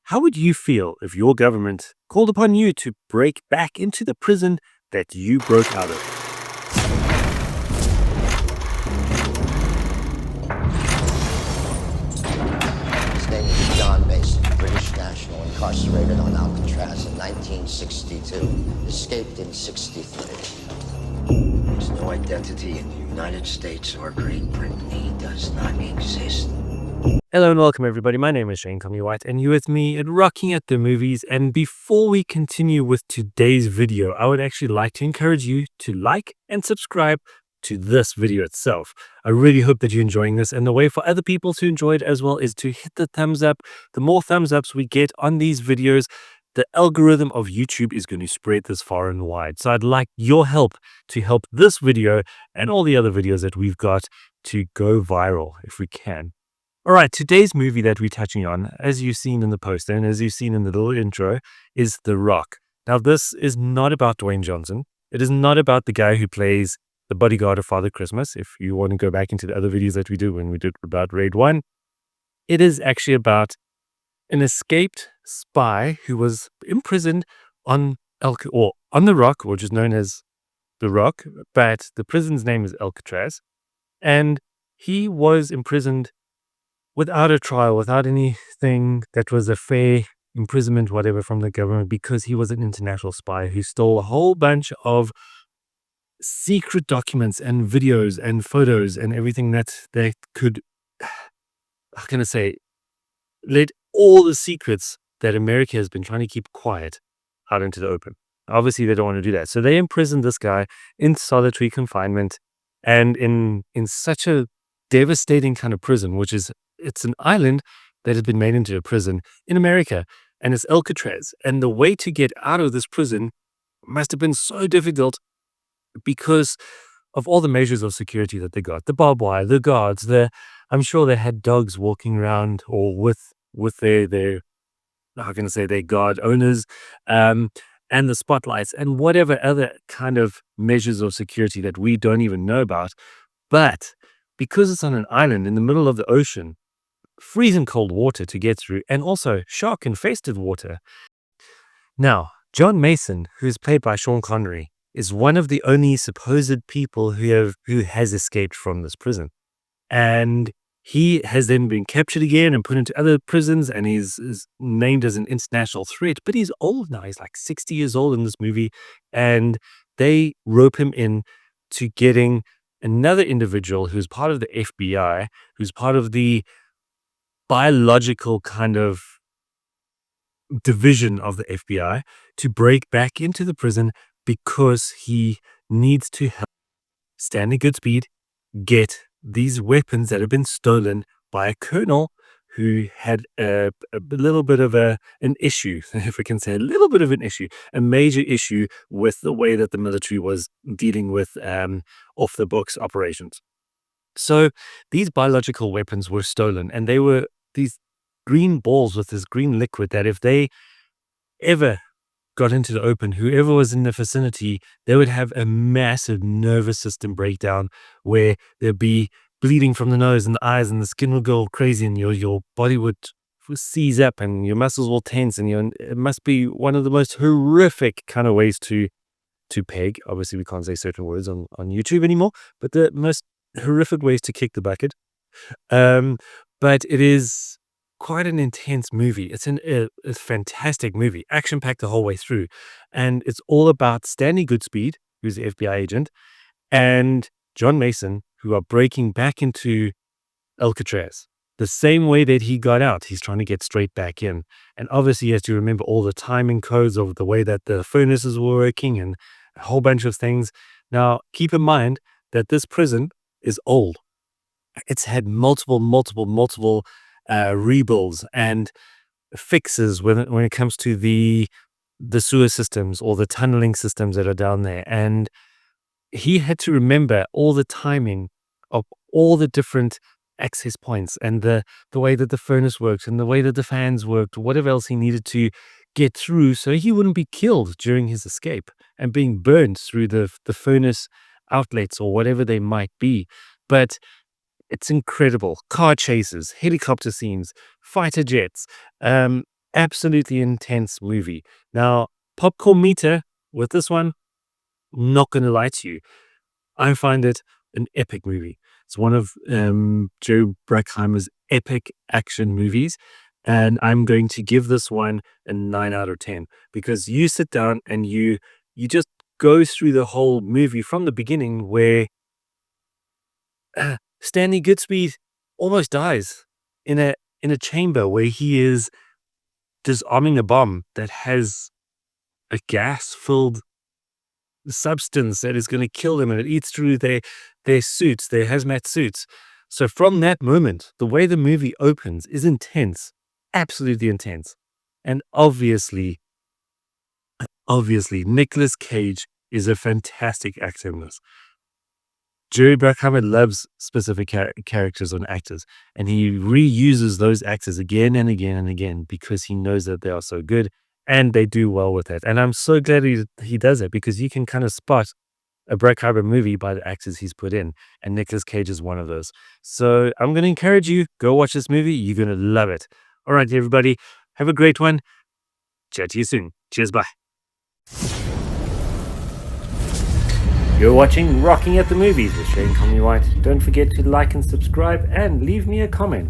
How would you feel if your government called upon you to break back into the prison that you broke out of? His name is John Mason, British national, incarcerated on Alcatraz in 1962, escaped in 63. There's no identity in the United States or Great Britain. He does not exist. Hello and welcome everybody, my name is Comley-White and you're with me at Rocking at the Movies. And before we continue with today's video, I would actually like to encourage you to like and subscribe to this video itself. I really hope that you're enjoying this, and the way for other people to enjoy it as well is to hit the thumbs up. The more thumbs ups we get on these videos, the algorithm of YouTube is going to spread this far and wide. So I'd like your help to help this video and all the other videos that we've got to go viral if we can. All right, today's movie that we're touching on, as you've seen in the poster and as you've seen in the little intro, is The Rock. Now, this is not about Dwayne Johnson. It is not about the guy who plays the bodyguard of Father Christmas. If you want to go back into the other videos that we did when we did about Raid 1, it is actually about an escaped spy who was imprisoned on The Rock, which is known as The Rock, but the prison's name is Alcatraz. And he was imprisoned without a trial, without anything that was a fair imprisonment, whatever, from the government, because he was an international spy who stole a whole bunch of secret documents and videos and photos and everything that they could, how can I say, let all the secrets that America has been trying to keep quiet out into the open. Obviously, they don't want to do that. So they imprisoned this guy in solitary confinement, and in such a devastating kind of prison, it's an island that has been made into a prison in America, and it's Alcatraz. And the way to get out of this prison must have been so difficult because of all the measures of security that they got. The barbed wire, the guards, I'm sure they had dogs walking around, or with their how can I say, their guard owners, and the spotlights and whatever other kind of measures of security that we don't even know about. But because it's on an island in the middle of the ocean, freezing cold water to get through, and also shark-infested water. Now, John Mason, who is played by Sean Connery, is one of the only supposed people who has escaped from this prison. And he has then been captured again and put into other prisons, and he's named as an international threat. But he's old now. He's like 60 years old in this movie. And they rope him in to getting another individual who's part of the FBI, who's part of the biological kind of division of the FBI, to break back into the prison because he needs to help Stanley Goodspeed get these weapons that have been stolen by a colonel who had a little bit of an issue, if we can say a little bit of an issue, a major issue with the way that the military was dealing with off-the-books operations. So these biological weapons were stolen, and they were these green balls with this green liquid that if they ever got into the open, whoever was in the vicinity, they would have a massive nervous system breakdown where there'd be bleeding from the nose and the eyes, and the skin would go crazy, and your body would seize up and your muscles will tense, and it must be one of the most horrific kind of ways to peg. Obviously, we can't say certain words on YouTube anymore, but the most horrific ways to kick the bucket. But it is quite an intense movie. It's a fantastic movie, action-packed the whole way through. And it's all about Stanley Goodspeed, who's the FBI agent, and John Mason, who are breaking back into Alcatraz. The same way that he got out, he's trying to get straight back in. And obviously he has to remember all the timing codes of the way that the furnaces were working and a whole bunch of things. Now, keep in mind that this prison is old. It's had multiple rebuilds and fixes when it comes to the sewer systems or the tunneling systems that are down there. And he had to remember all the timing of all the different access points and the way that the furnace worked and the way that the fans worked, whatever else he needed to get through so he wouldn't be killed during his escape and being burned through the furnace outlets or whatever they might be. But it's incredible. Car chases, helicopter scenes, fighter jets, absolutely intense movie. Now, popcorn meter with this one, not going to lie to you, I find it an epic movie. It's one of Joe Bruckheimer's epic action movies. And I'm going to give this one a 9 out of 10 because you sit down and you just go through the whole movie from the beginning where Stanley Goodspeed almost dies in a chamber where he is disarming a bomb that has a gas-filled substance that is going to kill them, and it eats through their suits, their hazmat suits. So from that moment, the way the movie opens is intense, absolutely intense. And obviously, Nicolas Cage is a fantastic actor in this. Jerry Bruckheimer loves specific characters and actors, and he reuses those actors again and again and again because he knows that they are so good and they do well with it. And I'm so glad he does it because you can kind of spot a Bruckheimer movie by the actors he's put in, and Nicolas Cage is one of those. So I'm going to encourage you, go watch this movie. You're going to love it. All right, everybody, have a great one. Chat to you soon. Cheers, bye. You're watching Rocking at the Movies with Shane Comley-White. Don't forget to like and subscribe and leave me a comment.